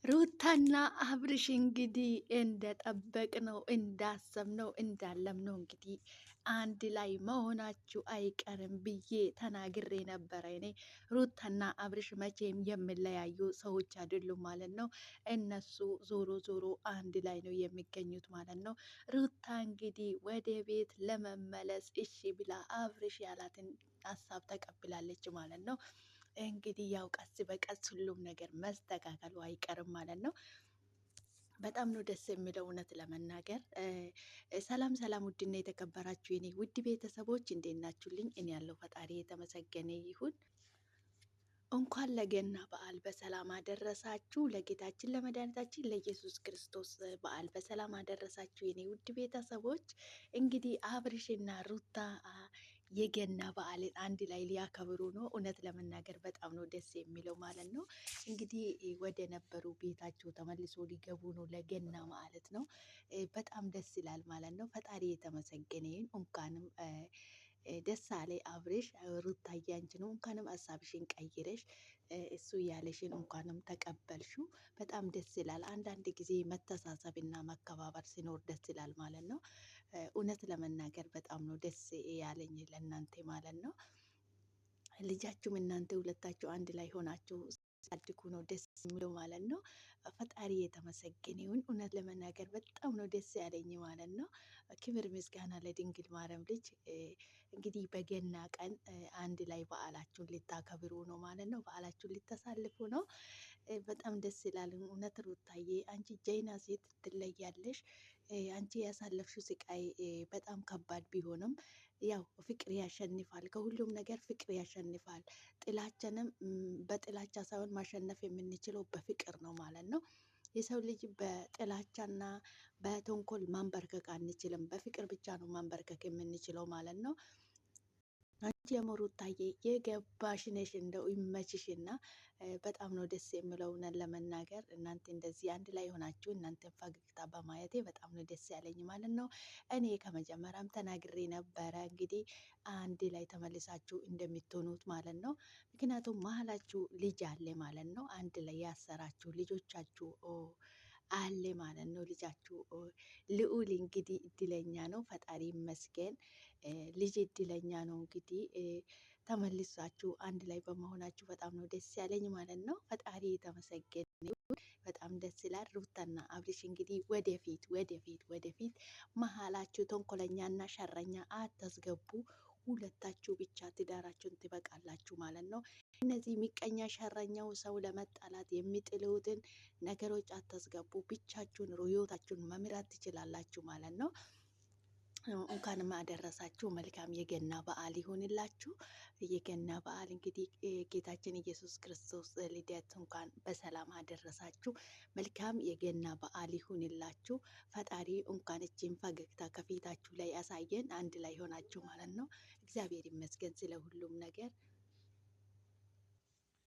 ሩታና አብርሽ እንግዲህ እንደጠበቅነው እንዳሰብነው እንዳለምነው እንግዲህ አንድ ላይ መሆናችሁ አይቀርም ብዬ ተናግሬ ነበረ። እኔ ሩታና አብርሽ መቼም የሚለያዩ ሰዎች አይደሉም ማለት ነው። እነሱ ዞሮ ዞሮ አንድ ላይ ነው የሚገኙት ማለት ነው። ሩታ እንግዲህ ወደ ቤት ለመመለስ እሺ ብላ አብርሽ ያላትን ሀሳብ ተቀብላለች ማለት ነው። እንግዲህ ያው ቀስ በቀስ ሁሉም ነገር መስተካከሉ አይቀርም ማለት ነው። በጣም ነው ደስ የሚለው እውነት ለመናገር። ሰላም ሰላም፣ ውድና የተከበራችሁ የኔ ውድ ቤተሰቦች እንዴት ናችሁልኝ? እኔ ያለው ፈጣሪ የተመሰገነ ይሁን። እንኳን ለገና በዓል በሰላም አደረሳችሁ። ለጌታችን ለመድኃኒታችን ለኢየሱስ ክርስቶስ በዓል በሰላም አደረሳችሁ የኔ ውድ ቤተሰቦች። እንግዲህ አብርሽና ሩታ የገና በዓልን አንድ ላይ ሊያከብሩ ነው። እውነት ለመናገር በጣም ነው ደስ የሚለው ማለት ነው። እንግዲህ ወደ ነበሩ ቤታቸው ተመልሶ ሊገቡ ነው ለገና ማለት ነው። በጣም ደስ ይላል ማለት ነው። ፈጣሪ የተመሰገነ ይሁን። እንኳንም ደስ አለ አብርሽ። ሩታዬ አንቺ ነው እንኳንም ሀሳብሽን ቀይረሽ እሱ ያለሽን እንኳንም ተቀበልሽው። በጣም ደስ ይላል። አንዳንድ ጊዜ መተሳሰብና መከባበር ሲኖር ደስ ይላል ማለት ነው። እውነት ለመናገር በጣም ነው ደስ ያለኝ ለእናንተ ማለት ነው። ልጃችሁም እናንተ ሁለታችሁ አንድ ላይ ሆናችሁ ሳድጉ ነው ደስ የሚለው ማለት ነው። ፈጣሪ የተመሰገነ ይሁን። እውነት ለመናገር በጣም ነው ደስ ያለኝ ማለት ነው። ክብር ምስጋና ለድንግል ማርያም ልጅ። እንግዲህ በገና ቀን አንድ ላይ በዓላችሁን ልታከብሩ ነው ማለት ነው። በዓላችሁን ልታሳልፉ ነው። በጣም ደስ ይላል እውነት። ሩታዬ አንቺ ጀይና ሴት ትለያለሽ። አንቺ ያሳለፍሽው ስቃይ በጣም ከባድ ቢሆንም ያው ፍቅር ያሸንፋል። ከሁሉም ነገር ፍቅር ያሸንፋል። ጥላቻንም በጥላቻ ሳይሆን ማሸነፍ የምንችለው በፍቅር ነው ማለት ነው። የሰው ልጅ በጥላቻና በተንኮል ማንበርከክ አንችልም። በፍቅር ብቻ ነው ማንበርከክ የምንችለው ማለት ነው። አንቺ የሞሩታዬ የገባሽ ነሽ። እንደው ይመችሽና በጣም ነው ደስ የሚለው እውነት ለመናገር። እናንተ እንደዚህ አንድ ላይ ሆናችሁ እናንተን ፈገግታ በማየቴ በጣም ነው ደስ ያለኝ ማለት ነው። እኔ ከመጀመሪያም ተናግሬ ነበረ እንግዲህ አንድ ላይ ተመልሳችሁ እንደምትሆኑት ማለት ነው። ምክንያቱም መሀላችሁ ልጅ አለ ማለት ነው። አንድ ላይ ያሰራችሁ ልጆቻችሁ አለ ማለት ነው። ልጃችሁ ልዑል እንግዲህ እድለኛ ነው። ፈጣሪ ይመስገን። ልጅ እድለኛ ነው። እንግዲህ ተመልሳችሁ አንድ ላይ በመሆናችሁ በጣም ነው ደስ ያለኝ ማለት ነው። ፈጣሪ የተመሰገነ። በጣም ደስ ይላል። ሩታና አብርሽ እንግዲህ ወደፊት ወደፊት ወደፊት መሀላችሁ ተንኮለኛና ሸረኛ አታስገቡ። ሁለታችሁ ብቻ ትዳራችሁን ትበቃላችሁ ማለት ነው። እነዚህ ምቀኛ ሸረኛው ሰው ለመጣላት የሚጥሉትን ነገሮች አታስገቡ። ብቻችሁን ህይወታችሁን መምራት ትችላላችሁ ማለት ነው። እንኳንም አደረሳችሁ። መልካም የገና በዓል ይሁንላችሁ። የገና በዓል እንግዲህ ጌታችን ኢየሱስ ክርስቶስ ልደት እንኳን በሰላም አደረሳችሁ። መልካም የገና በዓል ይሁንላችሁ። ፈጣሪ እንኳን እችን ፈገግታ ከፊታችሁ ላይ ያሳየን፣ አንድ ላይ ሆናችሁ ማለት ነው። እግዚአብሔር ይመስገን ስለ ሁሉም ነገር።